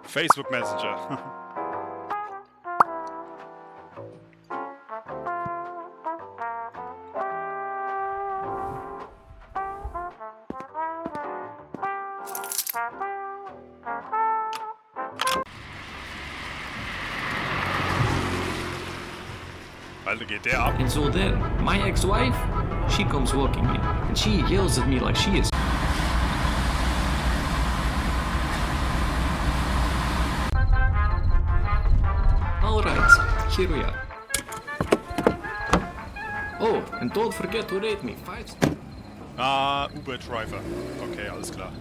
Facebook Messenger. Alter, geht der ab. And so then, my ex-wife, she comes walking in, and she yells at me like she is. Alright, here we are. Oh, and don't forget to rate me 5 stars. Ah, Uber Driver. Okay, alles klar.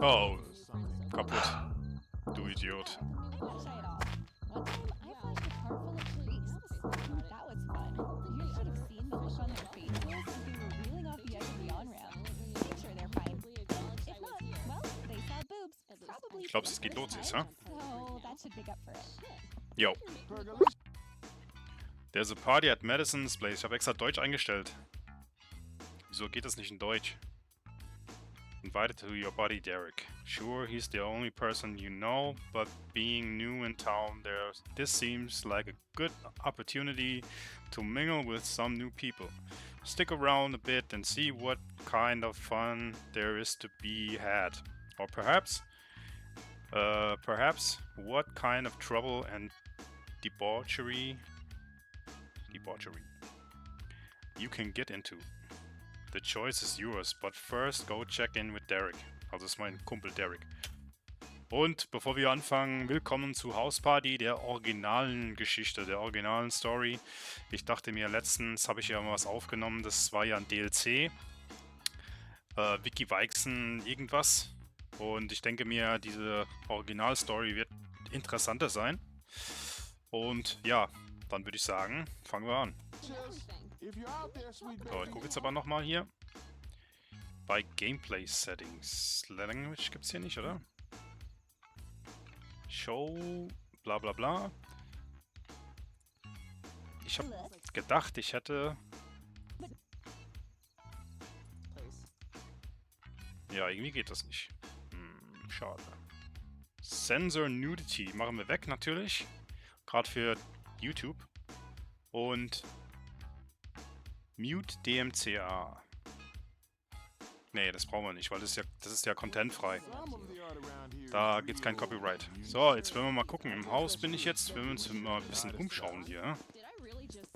Oh, kaputt. Du Idiot. Ich glaube, es geht los jetzt, ha? Yo. There's a party at Madison's place. Ich habe extra Deutsch eingestellt. Wieso geht das nicht in Deutsch? Invited to your buddy Derek. Sure, he's the only person you know, but being new in town, this seems like a good opportunity to mingle with some new people. Stick around a bit and see what kind of fun there is to be had. Or perhaps what kind of trouble and debauchery you can get into. The choice is yours, but first go check in with Derek. Also ist mein Kumpel Derek. Und bevor wir anfangen, willkommen zu Hausparty, der originalen Geschichte, der originalen Story. Ich dachte mir, letztens habe ich ja mal was aufgenommen, das war ja ein DLC. Viicky Vixen irgendwas. Und ich denke mir, diese Originalstory wird interessanter sein. Und ja, dann würde ich sagen, fangen wir an. So, ich gucke jetzt aber nochmal hier. Bei Gameplay Settings. Language gibt es hier nicht, oder? Show, bla bla bla. Ich habe gedacht, ich hätte... Ja, irgendwie geht das nicht. Schade. Sensor Nudity machen wir weg natürlich. Gerade für YouTube. Und Mute DMCA. Nee, das brauchen wir nicht, weil das ist ja contentfrei. Da gibt's kein Copyright. So, jetzt werden wir mal gucken. Im Haus bin ich jetzt. Wir werden uns mal ein bisschen umschauen hier.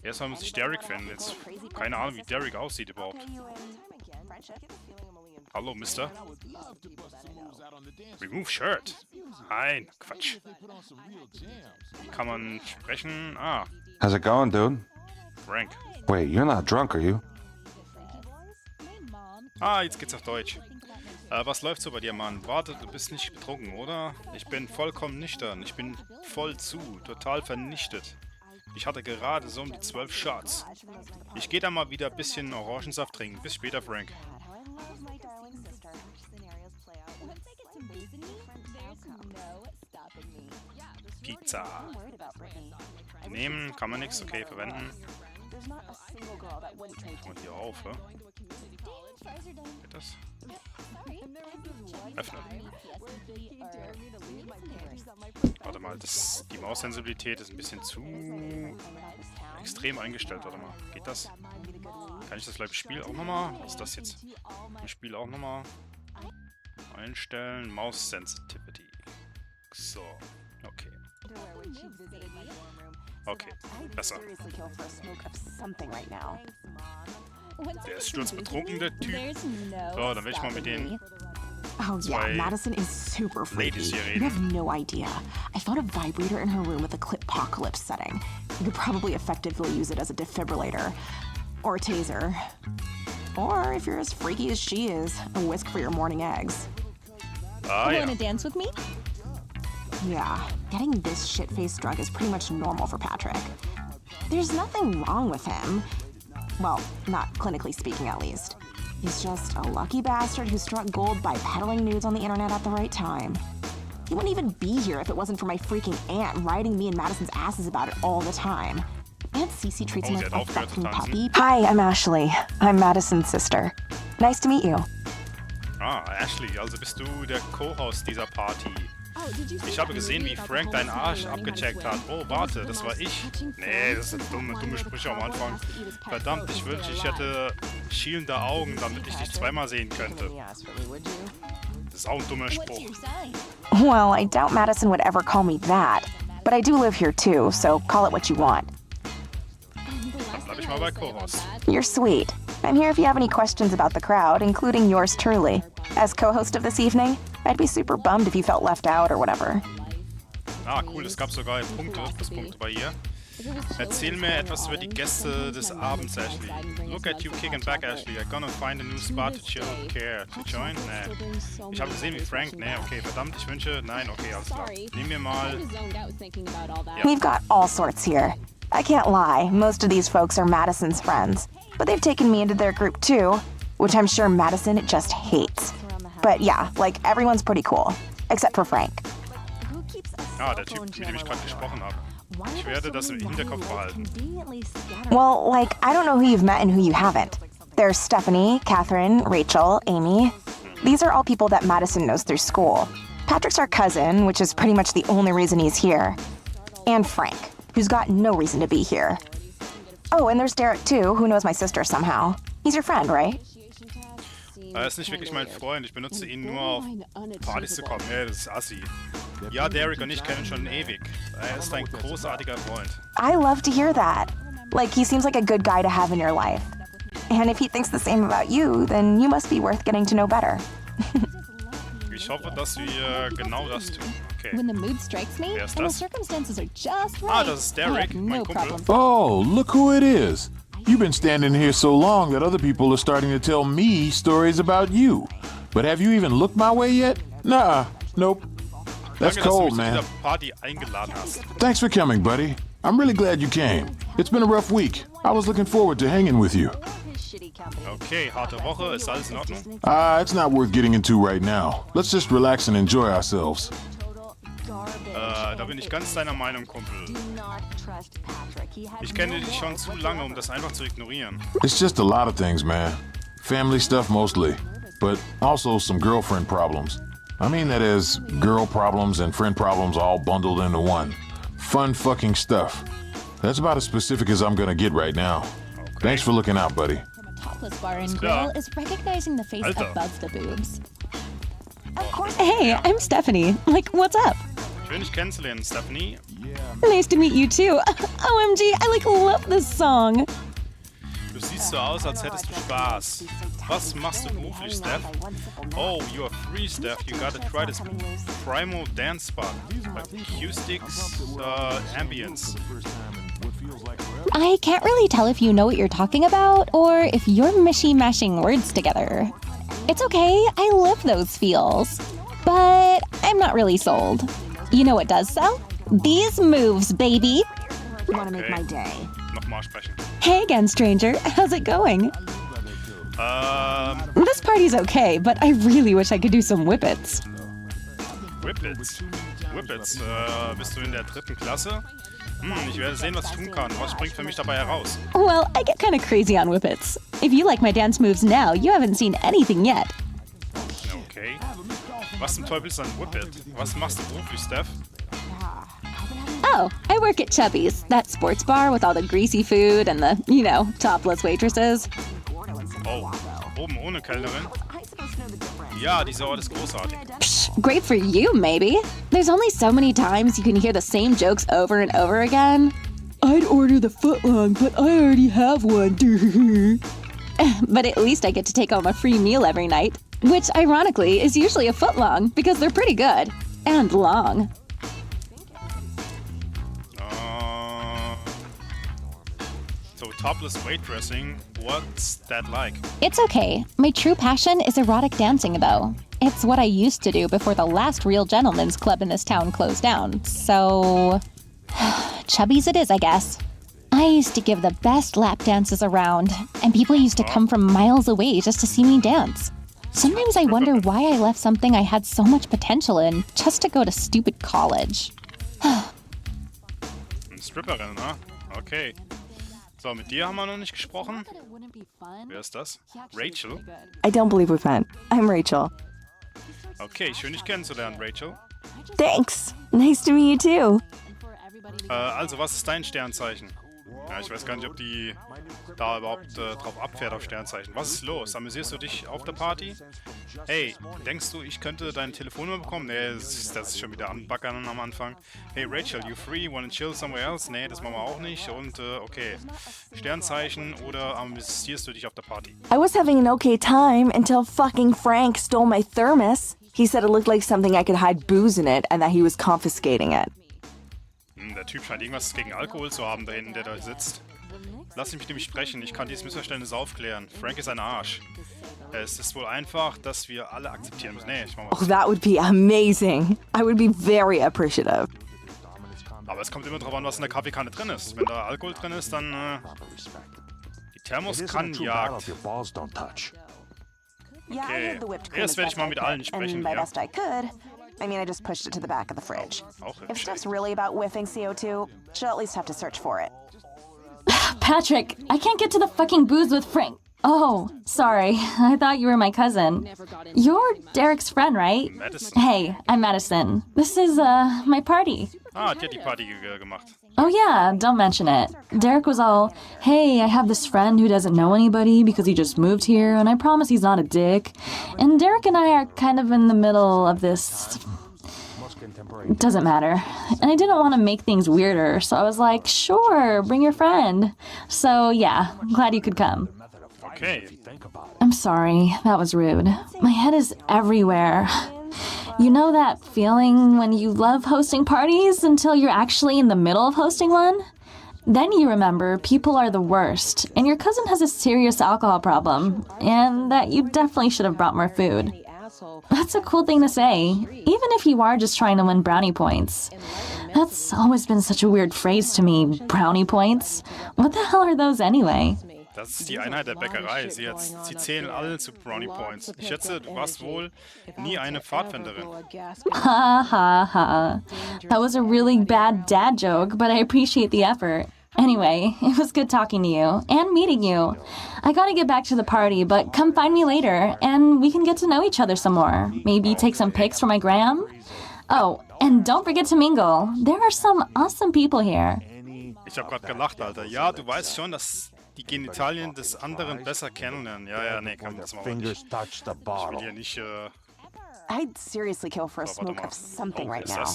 Erstmal muss ich Derek finden. Jetzt keine Ahnung, wie Derek aussieht überhaupt. Hallo, Mister. Remove Shirt. Nein, Quatsch. Wie kann man sprechen? Ah. How's it going, dude? Frank. Wait, you're not drunk, are you? Ah, jetzt geht's auf Deutsch. Was läuft so bei dir, Mann? Warte, du bist nicht betrunken, oder? Ich bin vollkommen nüchtern. Ich bin voll zu, total vernichtet. Ich hatte gerade so um die 12 Shots. Ich gehe da mal wieder ein bisschen Orangensaft trinken. Bis später, Frank. Pizza. Nehmen, kann man nichts, okay, verwenden. Und hier auf, ne? Geht das? Öffnen. Warte mal, die Maussensibilität ist ein bisschen zu extrem eingestellt. Warte mal, geht das? Kann ich das vielleicht im Spiel auch nochmal? Was ist das jetzt? Im Spiel auch nochmal einstellen. Mouse Sensitivity. So, okay. Okay, besser. Der ist sturzbetrunken, der Typ. So, dann will ich mal mit den Oh yeah, Madison is super freaky. You have no idea. I found a vibrator in her room with a clip-pocalypse setting. You could probably effectively use it as a defibrillator. Or a taser. Or, if you're as freaky as she is, a whisk for your morning eggs. Ah, ja. Wanna dance with me? Yeah, getting this shit-faced drunk is pretty much normal for Patrick. There's nothing wrong with him. Well, not clinically speaking, at least. He's just a lucky bastard who struck gold by peddling nudes on the internet at the right time. He wouldn't even be here if it wasn't for my freaking aunt riding me and Madison's asses about it all the time. Aunt Cece treats him like a fucking puppy. Hi, I'm Ashley. I'm Madison's sister. Nice to meet you. Ah, Ashley, also bist du der Co-Host dieser Party. Ich habe gesehen, wie Frank deinen Arsch abgecheckt hat. Oh, warte, das war ich. Nee, das sind dumme Sprüche am Anfang. Verdammt, ich wünschte, ich hätte schielende Augen, damit ich dich zweimal sehen könnte. Das ist auch ein dummer Spruch. Well, I doubt Madison would ever call me that. But I do live here too, so call it what you want. Dann bleib ich mal bei Co-Host. You're sweet. I'm here if you have any questions about the crowd, including yours truly. As co-host of this evening, I'd be super bummed if you felt left out or whatever. Ah, cool, es gab sogar Pluspunkte bei ihr. Erzähl mir etwas über die Gäste des Abends, Ashley. Look at you kicking back, Ashley. I'm gonna find a new spot to chill. Care to join? Nee. Ich habe gesehen, wie Frank. Nee, okay, verdammt, ich wünsche. Nein, okay, alles klar. Nehmen wir mal. Ja. We've got all sorts here. I can't lie, most of these folks are Madison's friends. But they've taken me into their group too, which I'm sure Madison just hates. But yeah, like, everyone's pretty cool. Except for Frank. Ah, der Typ, mit dem ich gerade gesprochen habe. Ich werde das im Hinterkopf behalten. Well, like, I don't know who you've met and who you haven't. There's Stephanie, Catherine, Rachel, Amy. These are all people that Madison knows through school. Patrick's our cousin, which is pretty much the only reason he's here. And Frank, who's got no reason to be here. Oh, and there's Derek too, who knows my sister somehow. He's your friend, right? Er ist nicht wirklich mein Freund, ich benutze ihn nur auf Partys zu kommen. Ja, das ist assi. Ja, Derek und ich kennen schon ewig. Er ist ein großartiger Freund. I love to hear that. Like, he seems like a good guy to have in your life. And if he thinks the same about you, then you must be worth getting to know better. Ich hoffe, dass wir genau das tun. Okay. When the mood strikes me, Wer ist and the das? circumstances are just right. Ah, das ist Derek, mein Kumpel. Oh, look who it is. You've been standing here so long that other people are starting to tell me stories about you. But have you even looked my way yet? Nah, nope. That's Danke, cold, dass du mich man. zu dieser Party eingeladen hast. Thanks for coming, buddy. I'm really glad you came. It's been a rough week. I was looking forward to hanging with you. Okay, harte Woche, ist alles in Ordnung? It's not worth getting into right now. Let's just relax and enjoy ourselves. Da bin ich ganz deiner Meinung, Kumpel. Ich kenne dich schon zu lange, um das einfach zu ignorieren. It's just a lot of things, man. Family stuff mostly, but also some girlfriend problems. I mean that is girl problems and friend problems all bundled into one. Fun fucking stuff. That's about as specific as I'm gonna get right now. Okay. Thanks for looking out, buddy. Topless bar and klar. grill is recognizing the face Alter. above the boobs. Hey, I'm Stephanie. Like, what's up? Schön, dich kennenzulernen, Stephanie. Nice to meet you too. OMG, I love this song. Du siehst so aus, als hättest du Spaß. Was machst du beruflich, Steph? Oh, you are free, Steph. You gotta try this primal dance spot. Acoustics, ambience. I can't really tell if you know what you're talking about or if you're mashing words together. It's okay, I live those feels. But I'm not really sold. You know what does sell? These moves, baby. You want to make my day. Nochmal sprechen. Hey again, stranger. How's it going? This party's okay, but I really wish I could do some whippets. Whippets. Whippets. Bist du in der 3. Klasse? Ich werde sehen, was ich tun kann. Was springt für mich dabei heraus? Well, I get kind of crazy on whippets. If you like my dance moves now, you haven't seen anything yet. Okay. Was zum Teufel ist ein Whippet? Was machst du beruflich, Steph? Oh, I work at Chubby's, that sports bar with all the greasy food and the, topless waitresses. Oh, oben ohne Kellnerin? Ja, dieser Ort ist großartig. Psh, great for you, maybe. There's only so many times you can hear the same jokes over and over again. I'd order the footlong, but I already have one. But at least I get to take home a free meal every night, which ironically is usually a footlong because they're pretty good and long. So topless waitressing, what's that like? It's okay. My true passion is erotic dancing, though. It's what I used to do before the last real gentleman's club in this town closed down, so... Chubby's it is, I guess. I I used to give the best lap dances around, and people used to come from miles away just to see me dance. Sometimes I wonder why I left something I had so much potential in just to go to stupid college. Stripperin, ne? Okay. So, mit dir haben wir noch nicht gesprochen. Wer ist das? Rachel? I don't believe we've met. I'm Rachel. Okay, schön dich kennenzulernen, Rachel. Thanks. Nice to meet you too. Also, was ist dein Sternzeichen? Ja, ich weiß gar nicht, ob die da überhaupt drauf abfährt auf Sternzeichen. Was ist los? Amüsierst du dich auf der Party? Hey, denkst du, ich könnte deine Telefonnummer bekommen? Nee, das ist schon wieder anbackern am Anfang. Hey Rachel, you free? Wanna chill somewhere else? Nee, das machen wir auch nicht. Und okay, Sternzeichen oder amüsierst du dich auf der Party? I was having an okay time until fucking Frank stole my thermos. He said it looked like something I could hide booze in it and that he was confiscating it. Der Typ scheint irgendwas gegen Alkohol zu haben, da hinten, der da sitzt. Lass mich mit ihm sprechen, ich kann dieses Missverständnis aufklären. Frank ist ein Arsch. Es ist wohl einfach, dass wir alle akzeptieren müssen. Nee, ich mach mal. Oh, that would be amazing. I would be very appreciative. Aber es kommt immer drauf an, was in der Kaffeekanne drin ist. Wenn da Alkohol drin ist, dann die Thermoskanne-Jagd. Okay, erst werde ich mal mit allen sprechen, ja. I mean, I just pushed it to the back of the fridge. Auch If hübsch. stuff's really about whiffing CO2, she'll at least have to search for it. Patrick, I can't get to the fucking booze with Frank. Oh, sorry. I thought you were my cousin. You're Derek's friend, right? Madison. Hey, I'm Madison. This is, my party. Ah, die hat die Party gemacht. Oh yeah, don't mention it. Derek was all, hey, I have this friend who doesn't know anybody because he just moved here, and I promise he's not a dick. And Derek and I are kind of in the middle of this. Doesn't matter. And I didn't want to make things weirder, so I was like, sure, bring your friend. So yeah, glad you could come. Okay. I'm sorry, that was rude. My head is everywhere. You know that feeling when you love hosting parties until you're actually in the middle of hosting one? Then you remember people are the worst, and your cousin has a serious alcohol problem, and that you definitely should have brought more food. That's a cool thing to say, even if you are just trying to win brownie points. That's always been such a weird phrase to me, brownie points. What the hell are those anyway? Das ist die Einheit der Bäckerei. Sie zählen alle zu Brownie Points. Ich schätze, du warst wohl nie eine Pfadfinderin. Ha ha ha. That was a really bad dad joke, but I appreciate the effort. Anyway, it was good talking to you and meeting you. I gotta get back to the party, but come find me later and we can get to know each other some more. Maybe take some pics for my gram? Oh, and don't forget to mingle. There are some awesome people here. Ich hab grad gelacht, Alter. Ja, du weißt schon, dass die Genitalien des anderen besser kennenlernen. Ja, nee, kann man das mal nicht. Ich will hier nicht, I'd seriously kill for a smoke of something right now.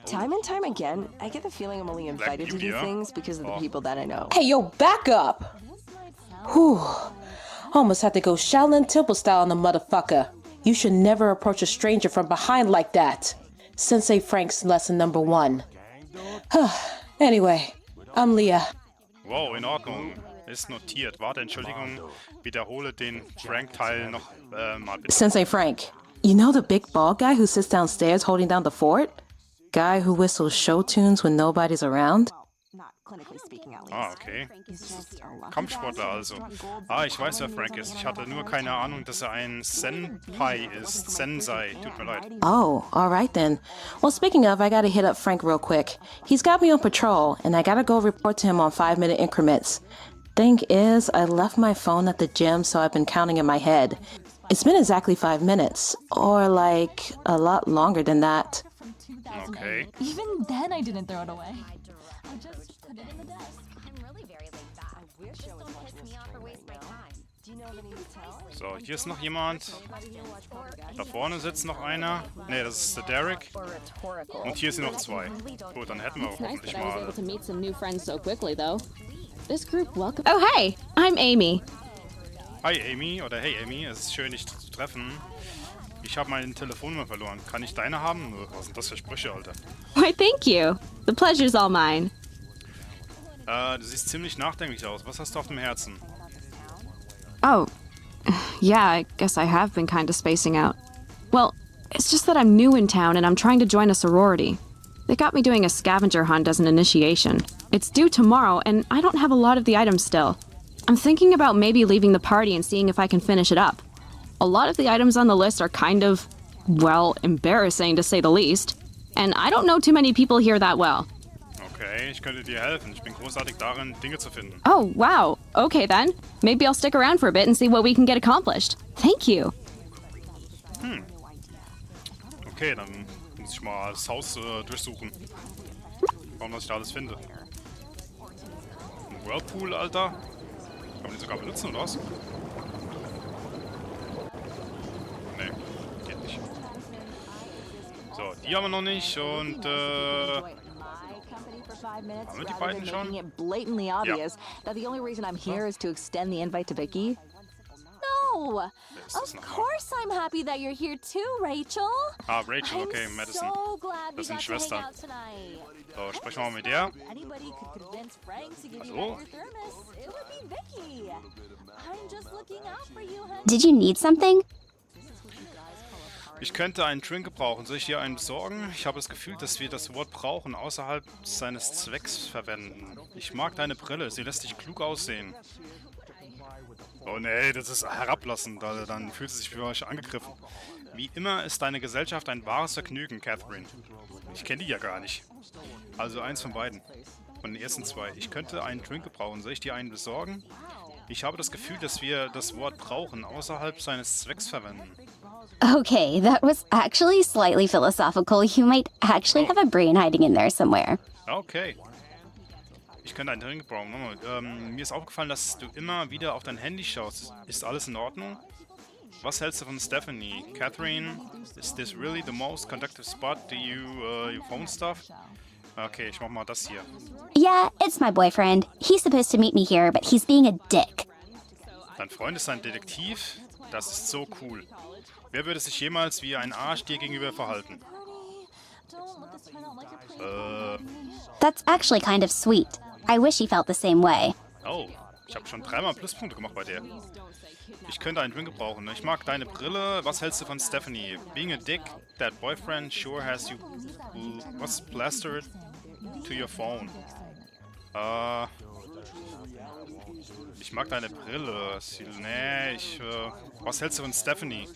Time and time again, I get the feeling I'm only invited to do things because of the people that I know. Hey, yo, back up! Whew. Almost had to go Shaolin Temple style on the motherfucker. You should never approach a stranger from behind like that. Sensei Frank's lesson number 1. Anyway, I'm Leah. Wow, in Ordnung. Ist notiert. Warte, Entschuldigung. Wiederhole den Frank-Teil noch mal bitte. Sensei Frank, you know the big bald guy who sits downstairs holding down the fort? Guy who whistles show tunes when nobody's around? Not clinically speaking, at least. Ah, okay. He's just a lucky Kampfsportler also. Ah, ich weiß, wer Frank ist. Ich hatte nur keine Ahnung, dass er ein Senpai ist. Sensei. Tut mir leid. Oh, all right then. Well, speaking of, I gotta hit up Frank real quick. He's got me on patrol, and I gotta go report to him on 5-minute increments. Thing is, I left my phone at the gym, so I've been counting in my head. It's been exactly 5 minutes, or like a lot longer than that. Okay. Even then I didn't throw it away. I just put it in the desk. So, hier ist noch jemand. Da vorne sitzt noch einer. Ne, das ist der Derek. Und hier sind noch 2. Gut, dann hätten wir auch hoffentlich mal. To meet some new friends so quickly, though. This group welcome. Oh, hey, I'm Amy. Hi Amy, oder hey Amy, es ist schön, dich zu treffen. Ich habe meine Telefonnummer verloren. Kann ich deine haben? Was sind das für Sprüche, Alter? Why, thank you. The pleasure's all mine. Du siehst ziemlich nachdenklich aus. Was hast du auf dem Herzen? Oh, yeah, I guess I have been kind of spacing out. Well, it's just that I'm new in town and I'm trying to join a sorority. They got me doing a scavenger hunt as an initiation. It's due tomorrow, and I don't have a lot of the items still. I'm thinking about maybe leaving the party and seeing if I can finish it up. A lot of the items on the list are kind of, well, embarrassing to say the least. And I don't know too many people here that well. Okay, ich könnte dir helfen. Ich bin großartig darin, Dinge zu finden. Oh, wow. Okay then. Maybe I'll stick around for a bit and see what we can get accomplished. Thank you. Okay, dann muss ich mal das Haus durchsuchen. Schauen, was ich da alles finde. Ein Whirlpool, Alter. Kann man den sogar benutzen, oder was? Nee, geht nicht. So, die haben wir noch nicht und haben wir die beiden schon? Blatantly obvious that the only reason I'm here is to extend the invite to Vicky. No! Of course I'm happy that you're here too, Rachel. Ah, Rachel, okay, I'm Madison. so glad Das we sind got to Schwestern. hang out tonight. So, sprechen wir mal mit der. Anybody could convince Frank to give you Hallo? back your thermos. It would be Vicky. I'm just looking out for you, honey. Did you need something? Ich könnte einen Drink gebrauchen. Soll ich dir einen besorgen? Ich habe das Gefühl, dass wir das Wort brauchen außerhalb seines Zwecks verwenden. Ich mag deine Brille. Sie lässt dich klug aussehen. Oh nee, das ist herablassend. Dann fühlt sie sich für euch angegriffen. Wie immer ist deine Gesellschaft ein wahres Vergnügen, Catherine. Ich kenne die ja gar nicht. Also eins von beiden. Von den ersten zwei. Ich könnte einen Drink gebrauchen. Soll ich dir einen besorgen? Ich habe das Gefühl, dass wir das Wort brauchen außerhalb seines Zwecks verwenden. Okay, that was actually slightly philosophical. You might actually have a brain hiding in there somewhere. Okay. Ich könnte einen Drink brauchen. Mir ist aufgefallen, dass du immer wieder auf dein Handy schaust. Ist alles in Ordnung? Was hältst du von Stephanie? Catherine, is this really the most conductive spot? Do you your phone stuff? Okay, ich mach mal das hier. Yeah, it's my boyfriend. He's supposed to meet me here, but he's being a dick. Dein Freund ist ein Detektiv? Das ist so cool. Wer würde sich jemals wie ein Arsch dir gegenüber verhalten? That's actually kind of sweet. I wish he felt the same way. Oh, ich habe schon 3-mal Pluspunkte gemacht bei der. Ich könnte einen Drink gebrauchen. Ich mag deine Brille. Was hältst du von Stephanie? Being a dick, that boyfriend sure has you was plastered to your phone. Ich mag deine Brille. Was hältst du von Stephanie?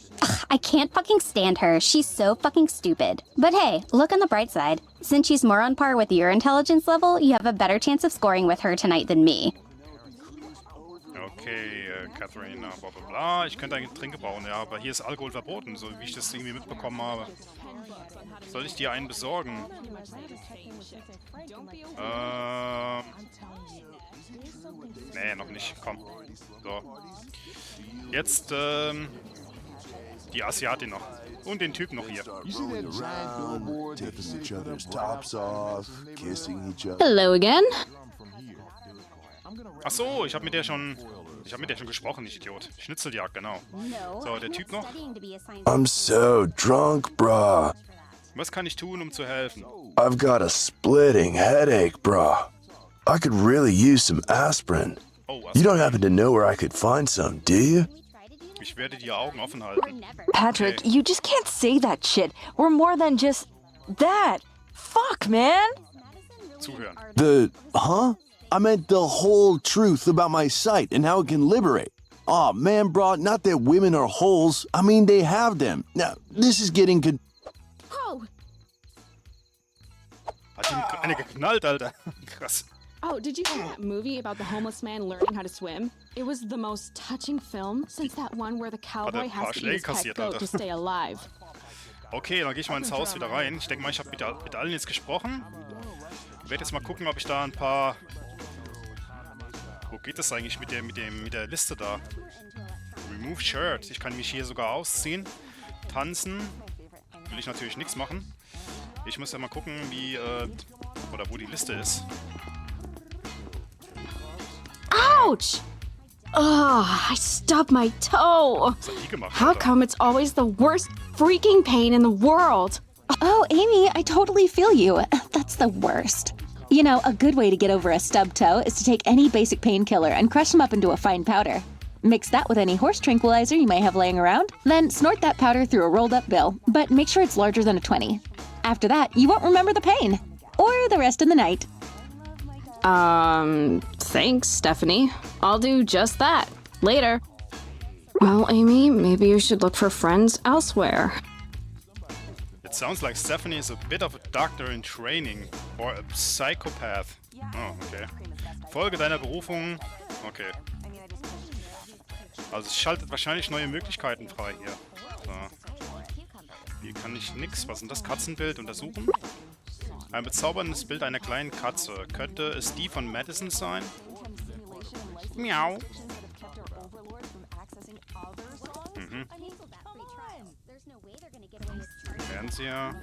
I can't fucking stand her. She's so fucking stupid. But hey, look on the bright side. Since she's more on par with your intelligence level, you have a better chance of scoring with her tonight than me. Okay, Catherine, bla bla bla. Ich könnte einen Getränk bauen, ja, aber hier ist Alkohol verboten, so wie ich das irgendwie mitbekommen habe. Soll ich dir einen besorgen? Nee, noch nicht. Komm. So. Jetzt, die Asiatin noch. Und den Typ noch hier. Hello again. Ach so, ich habe mit der schon gesprochen, nicht Idiot. Schnitzeljagd, genau. So, der Typ noch. I'm so drunk, bruh. Was kann ich tun, um zu helfen? I've got a splitting headache, bruh. I could really use some aspirin. Oh, You don't happen to know where I could find some, do you? Ich werde die Augen offen halten. Patrick, Okay. you just can't say that shit. We're more than just that. Fuck, man. Zuhören. Huh? I meant the whole truth about my site and how it can liberate. Aw, man, bro, not that women are holes. I mean, they have them. Now, this is getting Oh, Hat ihm eine geknallt, Alter. Krass. oh, did you see that movie about the homeless man learning how to swim? It was the most touching film since that one where the cowboy has to eat his pet kassiert, goat Alter. to stay alive. Okay, dann gehe ich mal ins Haus wieder rein. Ich denke mal, ich habe mit allen jetzt gesprochen. Ich werde jetzt mal gucken, ob ich da ein paar... Wo geht das eigentlich mit der Liste da? Remove Shirt. Ich kann mich hier sogar ausziehen. Tanzen. Will ich natürlich nichts machen. Ich muss ja mal gucken, oder wo die Liste ist. Ouch! Oh, I stubbed my toe. Was hat die gemacht, How Alter? come it's always the worst freaking pain in the world? Oh, Amy, I totally feel you. That's the worst. You know, a good way to get over a stubbed toe is to take any basic painkiller and crush them up into a fine powder. Mix that with any horse tranquilizer you may have laying around, then snort that powder through a rolled up bill, but make sure it's larger than a 20. After that, you won't remember the pain. Or the rest of the night. Thanks, Stephanie. I'll do just that. Later. Well, Amy, maybe you should look for friends elsewhere. It sounds like Stephanie is a bit of a doctor in training or a psychopath. Oh, okay. Folge deiner Berufung. Okay. Also es schaltet wahrscheinlich neue Möglichkeiten frei hier. So. Hier kann ich nix. Was ist denn das? Katzenbild untersuchen? Ein bezauberndes Bild einer kleinen Katze. Könnte es die von Madison sein? Miau. Mhm. Fernseher.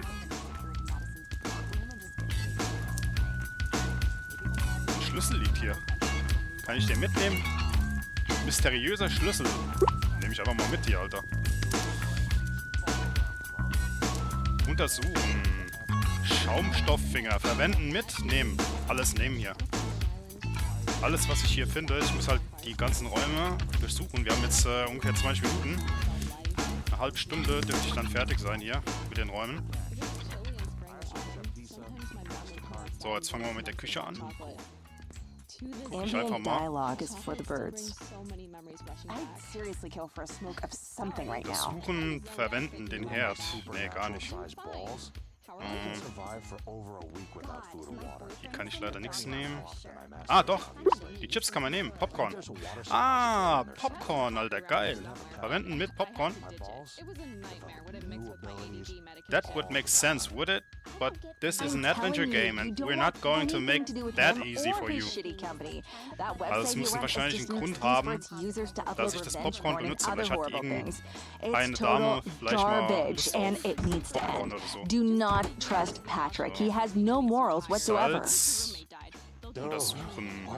Ein Schlüssel liegt hier. Kann ich den mitnehmen? Mysteriöser Schlüssel. Nehme ich einfach mal mit hier, Alter. Untersuchen. Schaumstofffinger. Verwenden mit? Nehmen. Alles nehmen hier. Alles, was ich hier finde. Ich muss halt die ganzen Räume durchsuchen. Wir haben jetzt ungefähr 20 Minuten. Eine halbe Stunde dürfte ich dann fertig sein hier mit den Räumen. So, jetzt fangen wir mit der Küche an. Guck ich einfach mal. Untersuchen, verwenden den Herd. Nee, gar nicht. Hier kann ich leider nichts nehmen. Ah, doch. Die Chips kann man nehmen. Popcorn. Ah, Popcorn, Alter, geil. Verwenden mit Popcorn. That would make sense, would it? But this is an adventure game and we're not going to make that easy for you. Also es müssen wahrscheinlich einen Grund haben, dass ich das Popcorn benutze. Vielleicht hat irgendeine Dame vielleicht mal Lust auf Popcorn oder so. Do not trust Patrick. He has no morals whatsoever. Salz. Untersuchen.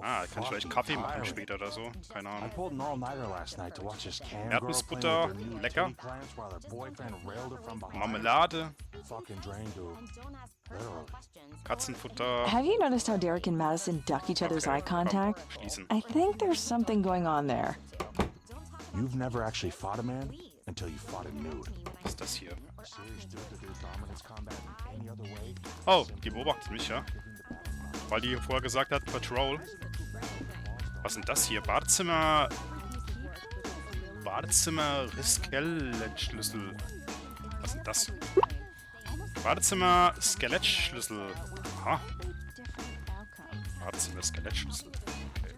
Ah, kann ich vielleicht Kaffee machen später oder so? Keine Ahnung. Erdnussbutter, lecker. Marmelade. Katzenfutter. Have you noticed how Derek and Madison duck each other's eye contact? I think there's something going on there. You've never actually fought a man until you fought him nude. Was ist das hier? Oh, die beobachtet mich, ja? Weil die vorher gesagt hat, Patrol. Was ist denn das hier? Badezimmer... Skelettschlüssel. Was ist denn das? Badezimmer Skelettschlüssel. Aha. Badezimmer Skelettschlüssel. Okay.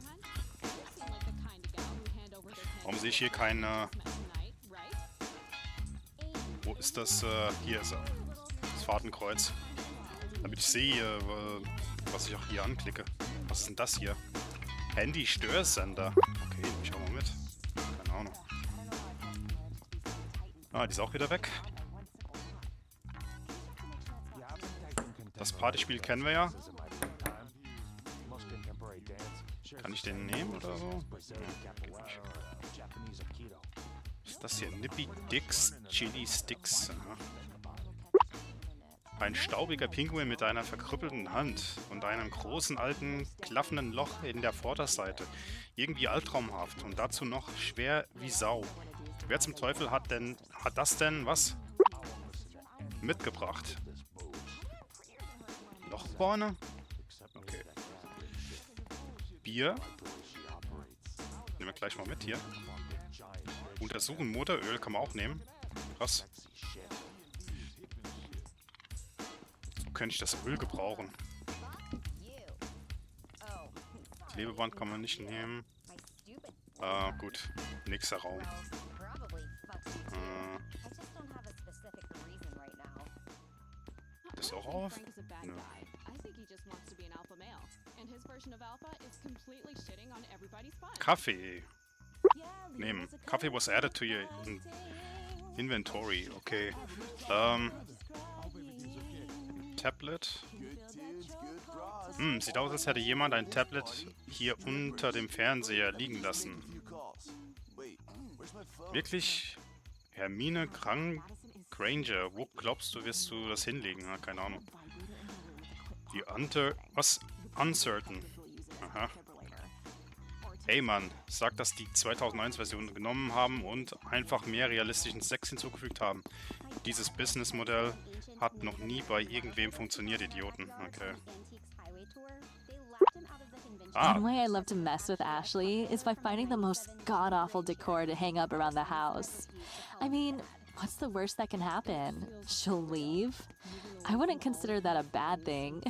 Warum sehe ich hier keine... Wo ist das? Hier ist er. Das Fahrtenkreuz. Damit ich sehe, was ich auch hier anklicke. Was ist denn das hier? Handy-Störsender. Okay, nehme ich auch mal mit. Keine Ahnung. Ah, die ist auch wieder weg. Das Partyspiel kennen wir ja. Kann ich den nehmen oder so? Ja, geht nicht. Was ist das hier? Nippy Dicks Chili Sticks. Aha. Ein staubiger Pinguin mit einer verkrüppelten Hand und einem großen alten klaffenden Loch in der Vorderseite. Irgendwie albtraumhaft und dazu noch schwer wie Sau. Wer zum Teufel hat das denn was mitgebracht? Lochborne? Okay. Bier. Nehmen wir gleich mal mit hier. Untersuchen, Motoröl kann man auch nehmen. Krass. So könnte ich das Öl gebrauchen. Klebeband kann man nicht nehmen. Gut. Nächster Raum. Das auch auf? Nö. Kaffee. Nehmen. Kaffee was added to your inventory. Okay. Tablet. Sieht aus, als hätte jemand ein Tablet hier unter dem Fernseher liegen lassen. Wirklich? Hermine Granger. Wo glaubst du, wirst du das hinlegen? Ja, keine Ahnung. Die Uncertain. Aha. Hey Mann, sag, dass die 2001-Version genommen haben und einfach mehr realistischen Sex hinzugefügt haben. Dieses Businessmodell hat noch nie bei irgendwem funktioniert, Idioten. Okay. One way I love to mess with Ashley is by finding the most god-awful decor to hang up around the house. I mean, what's the worst that can happen? She'll leave? I wouldn't consider that a bad thing.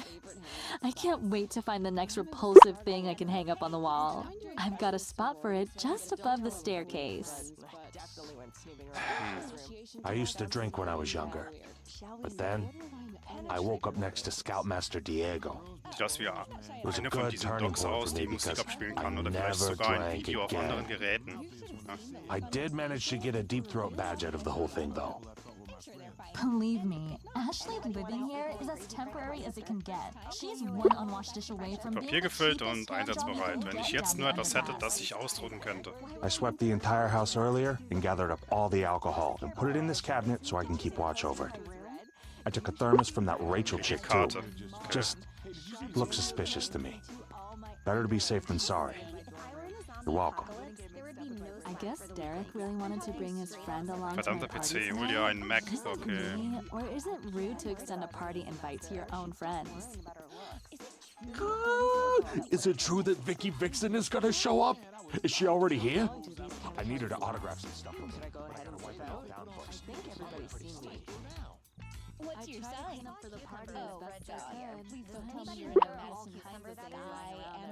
I can't wait to find the next repulsive thing I can hang up on the wall. I've got a spot for it just above the staircase. I used to drink when I was younger, but then I woke up next to Scoutmaster Diego. Sieht aus wie eine von diesen Docs aus, die Musik abspielen kann oder vielleicht sogar ein Video auf anderen Geräten. Ja. I did manage to get a deep throat badge out of the whole thing, though. Believe me, Ashley living here is as temporary as it can get. She's one unwashed dish away from Papier gefüllt und einsatzbereit. Wenn ich jetzt nur etwas hätte, das ich ausdrucken könnte. I swept the entire house earlier and gathered up all the alcohol and put it in this cabinet so I can keep watch over it. I took a thermos from that Rachel chick too. Just looks suspicious to me. Better to be safe than sorry. You're welcome. I guess Derek really wanted to bring his friend along to Verdammter my party PC, hol tonight. dir einen Mac, Is it okay. me, or is it rude to extend a party invite to your own friends? Is it true that Viicky Vixen is gonna show up? Is she already here? I need her to autograph some stuff. But I gotta wipe it all down first. What's your sign?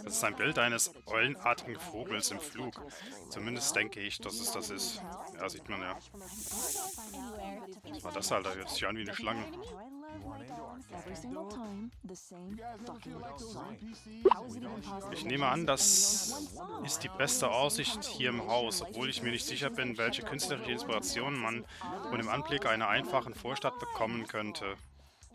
Das ist ein Bild eines eulenartigen Vogels im Flug. Zumindest denke ich, dass es das ist. Ja, sieht man ja. Was war das, Alter? Hört sich an wie eine Schlange. Ich nehme an, das ist die beste Aussicht hier im Haus, obwohl ich mir nicht sicher bin, welche künstlerische Inspiration man von dem Anblick einer einfachen Vorstadt bekommen könnte.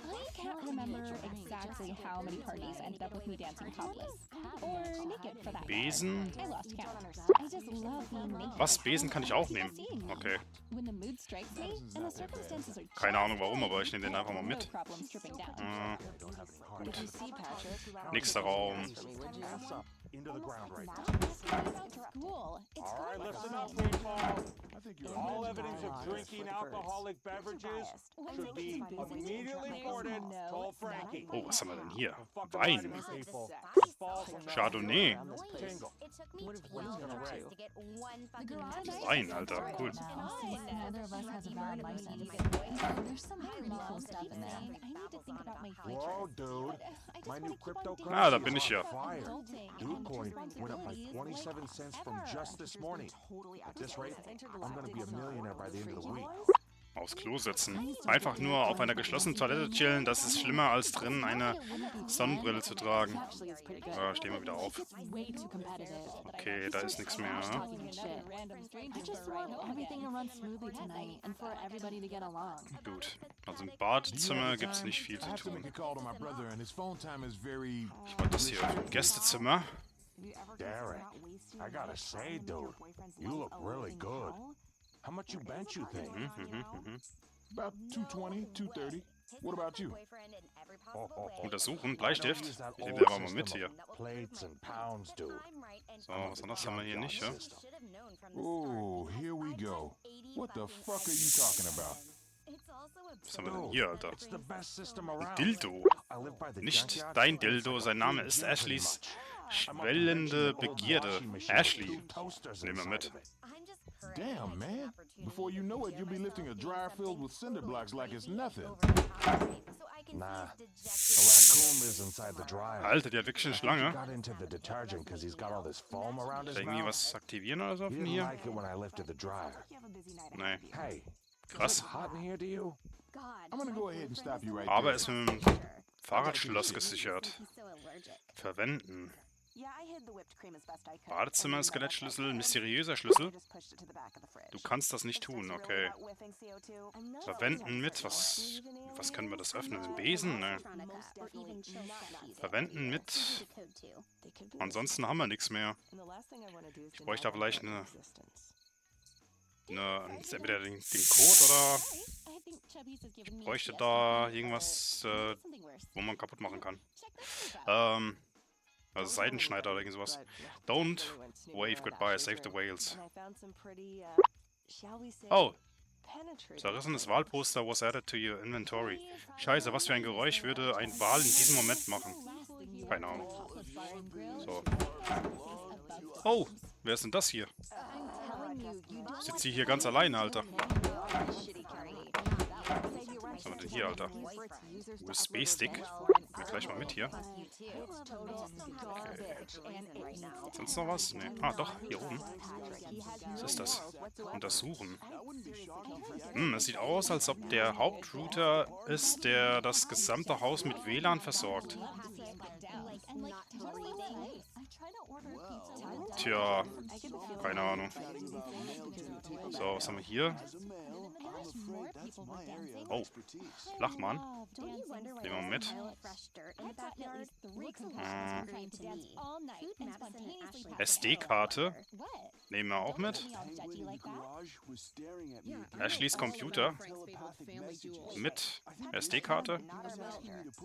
I can't remember exactly how many parties ended up with me dancing topless. Or naked for that Besen? matter. I lost count. I just love being naked. Was? Besen kann ich auch nehmen? Okay. When the mood strikes me and the circumstances are Keine Ahnung warum, aber ich nehme den einfach mal mit. no problem stripping down. Gut. Nächster Raum. Into the ground right now. Cool. It's All right, listen up, people. All evidence of drinking alcoholic beverages should be immediately reported. Told Frankie. Oh, was haben wir denn hier? Wein. Chardonnay. Wein, Alter. Cool. Neither of us has a valid license. There's some really cool stuff in there. I need to think about my Whoa, dude. My new cryptocurrency Ah, da bin ich ja. fire. Dogecoin went up by 27 cents from just this morning. At this rate, I'm gonna be a millionaire by the end of the week. Aufs Klo sitzen. Einfach nur auf einer geschlossenen Toilette chillen, das ist schlimmer als drinnen eine Sonnenbrille zu tragen. Stehen wir wieder auf. Okay, da ist nichts mehr. I just want everything to run smoothly tonight and for everybody to get along. Gut. Also im Badezimmer gibt es nicht viel zu tun. Ich mach das hier im Gästezimmer. Derek, I gotta say, dude, you look really good. How much you bench, you think? About 220, 230. What about you? Untersuchen, Bleistift. Ich nehme den aber mal mit hier. Plates and pounds, dude. So, was anderes haben wir hier nicht, ja? Oh, here we go. What the fuck are you talking about? Was haben wir denn hier, Alter? Ein Dildo. Nicht dein Dildo, sein Name ist Ashleys schwellende Begierde. Ashley. Nehmen wir mit. Damn, man. Before you know it, you'll be lifting a dryer filled with cinder blocks like it's nothing. Nah, the raccoon lives inside the dryer. Alter, die hat wirklich eine Schlange. Got into the detergent because he's got all this foam around his Irgendwie mouth. was aktivieren oder so von Didn't hier? like it when I lifted the dryer. Nee. Hey, Krass. hot in here to you? I'm gonna go ahead and stop you right Aber there. ist mit dem Fahrradschloss gesichert. Verwenden. Badezimmer, Skelettschlüssel, mysteriöser Schlüssel. Du kannst das nicht tun, okay. Verwenden mit, was können wir das öffnen? Den Besen? Ne. Verwenden mit. Ansonsten haben wir nichts mehr. Ich bräuchte da vielleicht entweder den Code oder ich bräuchte da irgendwas, wo man kaputt machen kann. Also Seidenschneider oder irgend sowas. Don't wave goodbye, save the whales. Oh. Zerrissenes Walposter was added to your inventory. Scheiße, was für ein Geräusch würde ein Wal in diesem Moment machen? Keine Ahnung. So. Oh, wer ist denn das hier? Sitzt sie hier ganz alleine, Alter? Was haben wir denn hier, Alter? USB-Stick. Nehmen wir gleich mal mit hier. Okay. Sonst noch was? Nee. Ah, doch, hier oben. Was ist das? Untersuchen. Es sieht aus, als ob der Hauptrouter ist, der das gesamte Haus mit WLAN versorgt. Tja, keine Ahnung. So, was haben wir hier? Oh, Flachmann. Nehmen wir mal mit. SD-Karte. Nehmen wir auch mit. Ashleys Computer. Mit SD-Karte.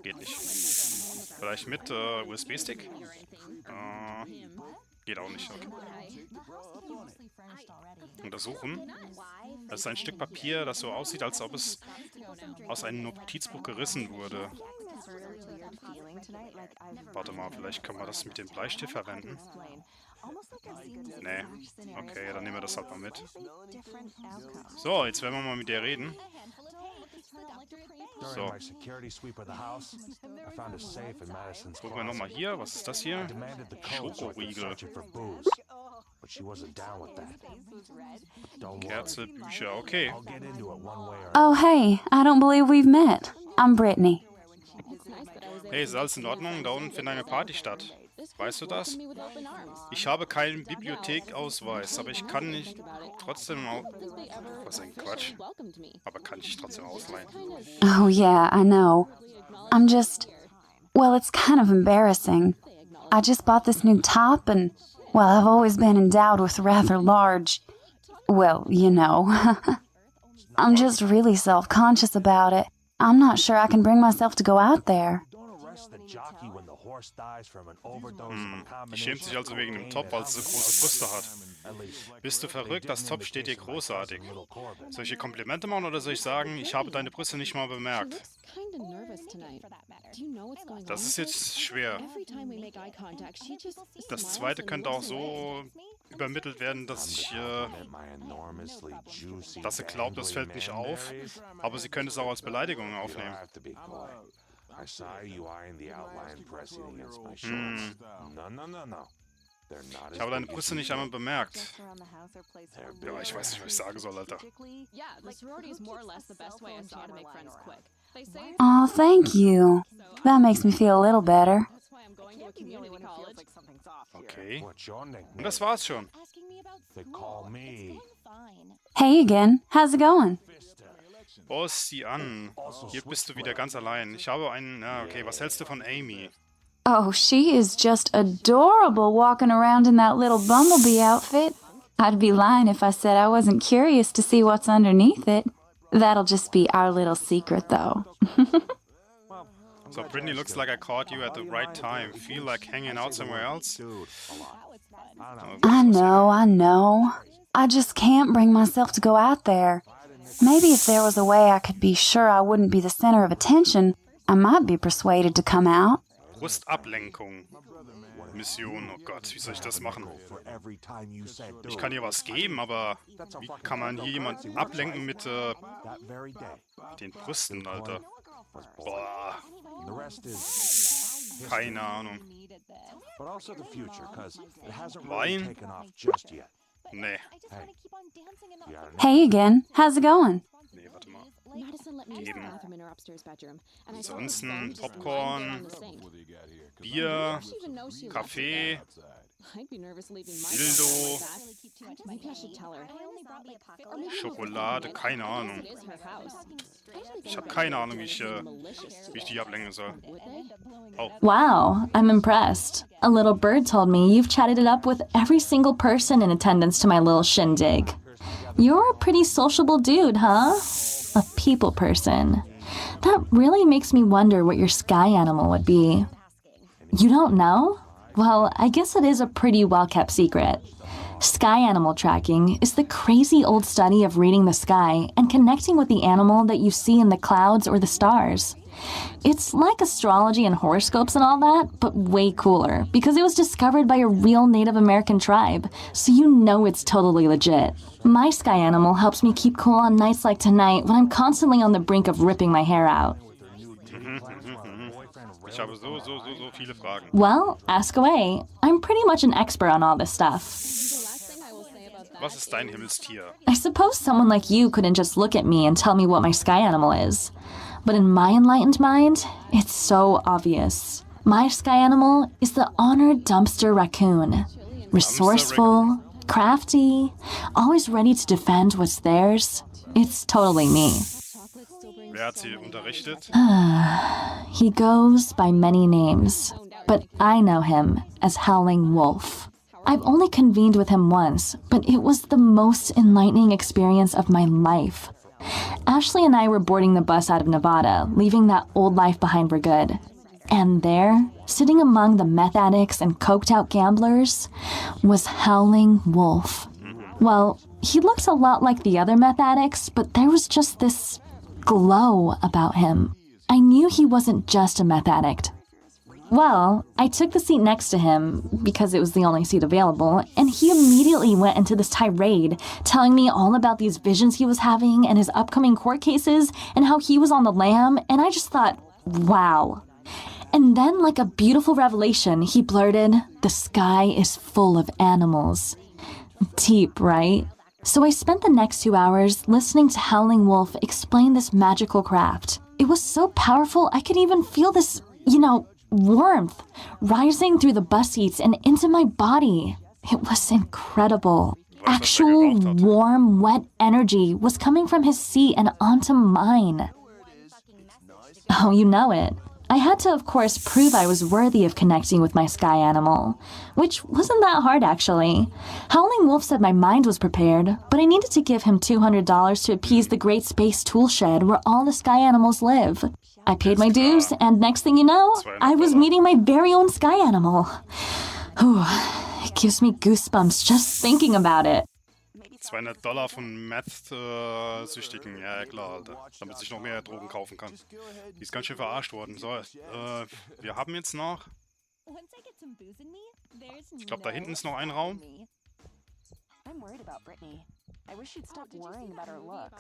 Geht nicht. Vielleicht mit USB-Stick? Geht auch nicht. Okay. Untersuchen. Das ist ein Stück Papier, das so aussieht, als ob es aus einem Notizbuch gerissen wurde. Warte mal, vielleicht kann man das mit dem Bleistift verwenden. Nee. Okay, dann nehmen wir das halt mal mit. So, jetzt werden wir mal mit der reden. So. Gucken wir nochmal hier. Was ist das hier? Schokoriegel. Kerze, Bücher, okay. Oh, hey, I don't believe we've met. I'm Brittany. Hey, ist alles in Ordnung? Da unten findet eine Party statt. Weißt du das? Ich habe keinen Bibliothekausweis, aber ich kann nicht trotzdem was ein Quatsch. Aber kann ich trotzdem ausleihen? Oh, yeah, I know. I'm just... Well, it's kind of embarrassing. I just bought this new top and, well, I've always been endowed with rather large... Well, you know. I'm just really self-conscious about it. I'm not sure I can bring myself to go out there. Die schämt sich also wegen dem Top, weil sie so große Brüste hat. Bist du verrückt? Das Top steht dir großartig. Soll ich ihr Komplimente machen oder soll ich sagen, ich habe deine Brüste nicht mal bemerkt? Das ist jetzt schwer. Das zweite könnte auch so übermittelt werden, dass sie glaubt, das fällt nicht auf, aber sie könnte es auch als Beleidigung aufnehmen. Ich habe deine Brüste nicht einmal bemerkt. Ja, ich weiß nicht, was ich sagen soll, Alter. Oh, thank you. That makes me feel a little better. Okay. Und das war's schon. Hey again, how's it going? Oh, sieh an. Hier bist du wieder ganz allein. Ich habe einen... Ja, okay, was hältst du von Amy? Oh, she is just adorable walking around in that little bumblebee outfit. I'd be lying if I said I wasn't curious to see what's underneath it. That'll just be our little secret, though. So, Brittany, looks like I caught you at the right time. Feel like hanging out somewhere else? I know. I just can't bring myself to go out there. Maybe if there was a way I could be sure I wouldn't be the center of attention, I might be persuaded to come out. Brustablenkung. Missionen, oh Gott, wie soll ich das machen? Ich kann ihr was geben, aber wie kann man hier jemanden ablenken mit den Brüsten, Alter? Boah. Keine Ahnung. Wein? Nee. Hey again, how's it going? Nee, warte mal. Geben. Ansonsten Popcorn, Bier, Kaffee, Dildo, Schokolade, keine Ahnung. Ich habe keine Ahnung, wie ich die ablenken soll. Oh. Wow, I'm impressed. A little bird told me you've chatted it up with every single person in attendance to my little shindig. You're a pretty sociable dude, huh? A people person. That really makes me wonder what your sky animal would be. You don't know? Well, I guess it is a pretty well-kept secret. Sky animal tracking is the crazy old study of reading the sky and connecting with the animal that you see in the clouds or the stars. It's like astrology and horoscopes and all that, but way cooler, because it was discovered by a real Native American tribe, so you know it's totally legit. My sky animal helps me keep cool on nights like tonight when I'm constantly on the brink of ripping my hair out. Ich habe so viele Fragen. Well, ask away. I'm pretty much an expert on all this stuff. Was ist dein Himmelstier? I suppose someone like you couldn't just look at me and tell me what my sky animal is. But in my enlightened mind, it's so obvious. My sky animal is the honored dumpster raccoon. Resourceful, crafty, always ready to defend what's theirs. It's totally me. Wer hat sie unterrichtet? He goes by many names, but I know him as Howling Wolf. I've only convened with him once, but it was the most enlightening experience of my life. Ashley and I were boarding the bus out of Nevada, leaving that old life behind for good. And there, sitting among the meth addicts and coked-out gamblers, was Howling Wolf. Well, he looked a lot like the other meth addicts, but there was just this glow about him. I knew he wasn't just a meth addict. Well, I took the seat next to him, because it was the only seat available, and he immediately went into this tirade, telling me all about these visions he was having and his upcoming court cases and how he was on the lam, and I just thought, wow. And then, like a beautiful revelation, he blurted, "The sky is full of animals." Deep, right? So I spent the next 2 hours listening to Howling Wolf explain this magical craft. It was so powerful I could even feel this, warmth rising through the bus seats and into my body. It was incredible. Actual warm, wet energy was coming from his seat and onto mine. Oh, you know it. I had to, of course, prove I was worthy of connecting with my sky animal, which wasn't that hard, actually. Howling Wolf said my mind was prepared, but I needed to give him $200 to appease the great space tool shed where all the sky animals live. I paid my dues, and next thing you know, I was meeting my very own sky animal. Whew, it gives me goosebumps just thinking about it. $200 von Meth-Süchtigen, ja klar, Alter. Damit sich noch mehr Drogen kaufen kann. Die ist ganz schön verarscht worden. So, wir haben jetzt noch... Ich glaube, da hinten ist noch ein Raum. I'm worried about Brittany. I wish she'd stop worrying about her looks.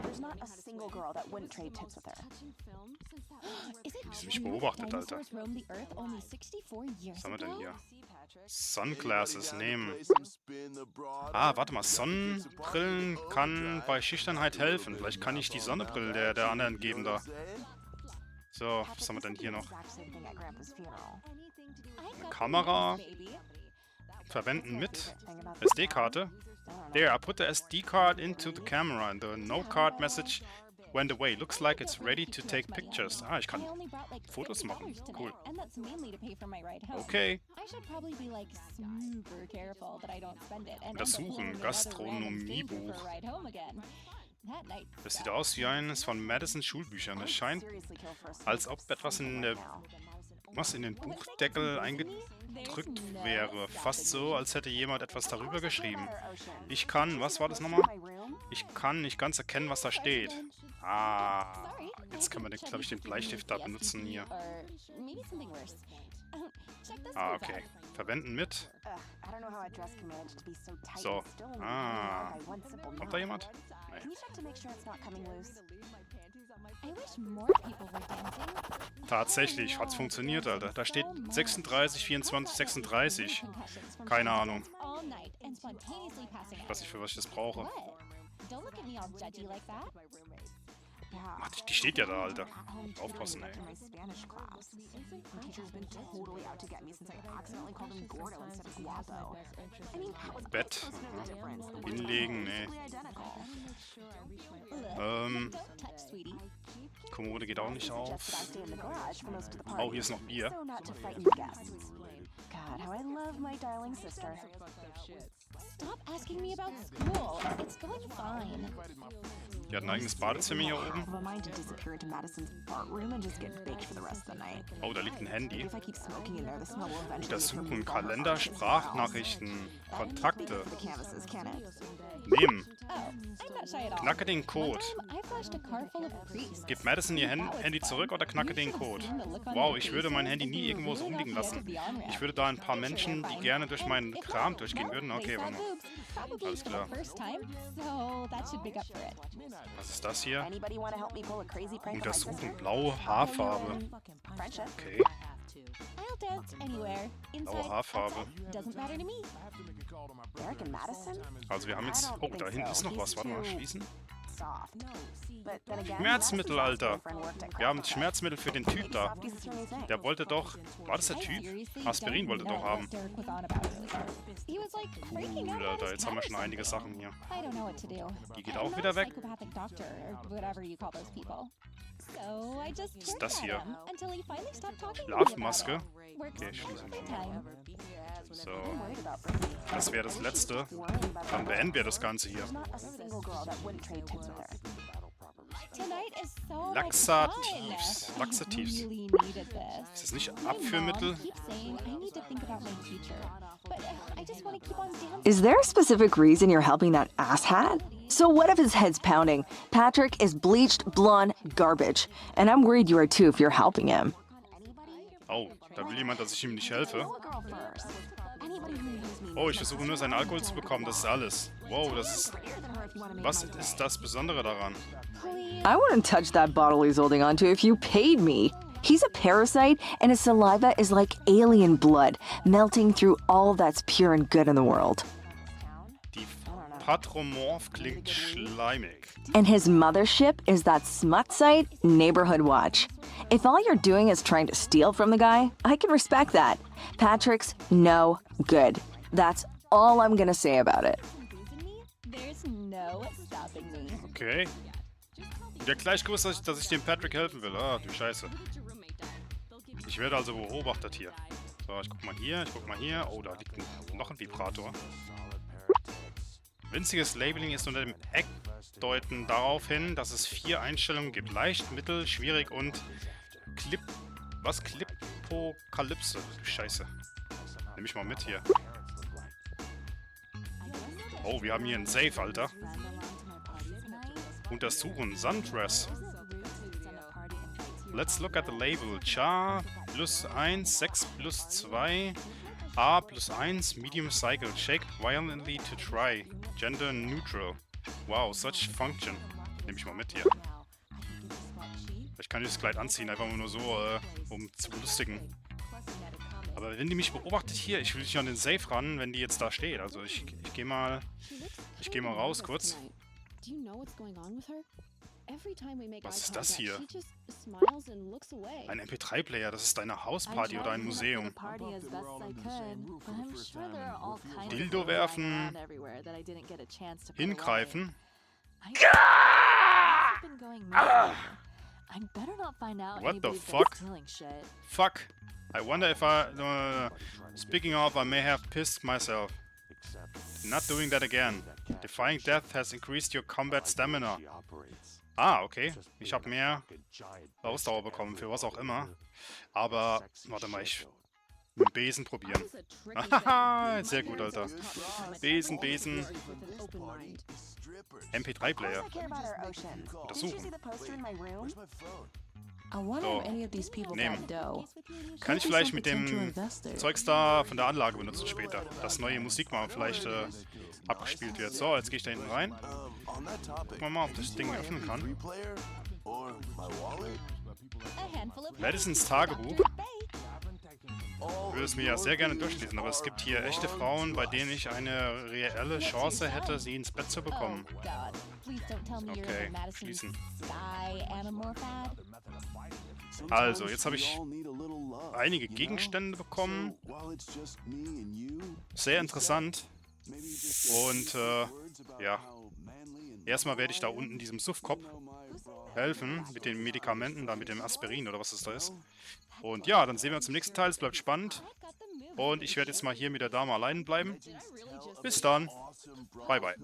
There's not a single girl that wouldn't trade tips with her. Wie sie mich beobachtet, Alter. Was haben wir denn hier? Sunglasses nehmen. Warte mal. Sonnenbrillen kann bei Schüchternheit helfen. Vielleicht kann ich die Sonnenbrille der anderen geben da. So, was haben wir denn hier noch? Eine Kamera. Verwenden mit SD-Karte. There, I put the SD card into the camera and the no card message went away. Looks like it's ready to take pictures. Ich kann Fotos machen. Cool. Okay. Besuchen, Gastronomiebuch. Das sieht aus wie eines von Madisons Schulbüchern. Es scheint, als ob etwas in den Buchdeckel eingedrückt wäre. Fast so, als hätte jemand etwas darüber geschrieben. Ich kann, was war das nochmal? Ich kann nicht ganz erkennen, was da steht. Jetzt können wir, glaube ich, den Bleistift da benutzen hier. Okay. Verwenden mit. So. Kommt da jemand? Tatsächlich, hat's funktioniert, Alter. Da steht 36, 24, 36. Keine Ahnung. Ich weiß nicht, für was ich das brauche. Die steht ja da, Alter. Aufpassen, ey. Bett. Hinlegen, nee. Kommode geht auch nicht auf. Oh, hier ist noch Bier. God, how I love my darling sister. Stop asking me about school. It's going fine. Die hat ein eigenes Badezimmer hier oben. Oh, da liegt ein Handy. Untersuchen, Kalender, Sprachnachrichten, Kontakte. Nehmen. Knacke den Code. Gib Madison ihr Handy zurück oder knacke den Code. Wow, ich würde mein Handy nie irgendwo so rumliegen lassen. Ich würde da ein paar Menschen, die gerne durch meinen Kram durchgehen würden. Okay, warte mal. Alles klar. Was ist das hier? Untersuchen, blaue Haarfarbe. Okay. Blaue Haarfarbe. Also wir haben jetzt... Oh, da hinten ist noch was. Warte mal, schließen. Schmerzmittel, Alter. Wir haben Schmerzmittel für den Typ da. Der wollte doch... War das der Typ? Aspirin wollte doch haben. Cool, Alter. Jetzt haben wir schon einige Sachen hier. Die geht auch wieder weg. Was ist das hier? Schlafmaske. Okay, schließen wir mal. So. Das wäre das letzte. Dann beenden wir das Ganze hier. Laxativs. Laxativs. Ist das nicht Abführmittel? Is there a specific reason you're helping that asshat? So what if his head's pounding? Patrick is bleached, blonde, garbage. And I'm worried you are too if you're helping him. Oh, da will jemand, dass ich ihm nicht helfe. Oh, ich versuche nur seinen Alkohol zu bekommen, das ist alles. Wow, das ist... Was ist das Besondere daran? I wouldn't touch that bottle he's holding onto if you paid me. He's a parasite, and his saliva is like alien blood, melting through all that's pure and good in the world. Die Patromorph klingt schleimig. And his mothership is that smut site, Neighborhood Watch. If all you're doing is trying to steal from the guy, I can respect that. Patrick's no good. That's all I'm gonna say about it. Okay. Und der gleich gewusst, dass ich dem Patrick helfen will. Ah, du Scheiße. Ich werde also beobachtet hier. So, ich guck mal hier, ich guck mal hier. Oh, da liegt noch ein Vibrator. Winziges Labeling ist unter dem Eck deuten darauf hin, dass es 4 Einstellungen gibt. Leicht, mittel, schwierig und Klippokalypse. Du Scheiße. Nimm ich mal mit hier. Oh, wir haben hier einen Safe, Alter. Untersuchen. Sundress. Let's look at the label. Char +1, 6 +2, A +1, medium cycle. Shake violently to try. Gender neutral. Wow, such function. Nehme ich mal mit hier. Ich kann dieses Kleid anziehen, einfach nur so, um zu belustigen. Aber wenn die mich beobachtet hier, ich will nicht an den Safe ran, wenn die jetzt da steht. Also ich gehe mal raus kurz. Was ist das hier? Ein MP3-Player, das ist eine Hausparty oder ein Museum. Dildo werfen. Hingreifen. What the fuck? Fuck. I wonder if speaking of, I may have pissed myself. Not doing that again. Defying death has increased your combat stamina. Ah, okay. Ich habe mehr Ausdauer bekommen, für was auch immer. Aber, warte mal, ich mit dem Besen probieren. Haha, sehr gut, Alter. Besen. MP3-Player. Untersuchen. So, nehmen. Kann ich vielleicht mit dem Zeugs da von der Anlage benutzen später, dass neue Musik mal vielleicht abgespielt wird. So, jetzt gehe ich da hinten rein. Gucken wir mal, ob das Ding öffnen kann. Madisons Tagebuch. Ich würde es mir ja sehr gerne durchlesen, aber es gibt hier echte Frauen, bei denen ich eine reelle Chance hätte, sie ins Bett zu bekommen. Okay, schließen. Also, jetzt habe ich einige Gegenstände bekommen. Sehr interessant. Und, ja. Erstmal werde ich da unten diesem Suffkopf helfen, mit den Medikamenten, da mit dem Aspirin oder was das da ist. Und ja, dann sehen wir uns im nächsten Teil. Es bleibt spannend. Und ich werde jetzt mal hier mit der Dame allein bleiben. Bis dann. Bye, bye.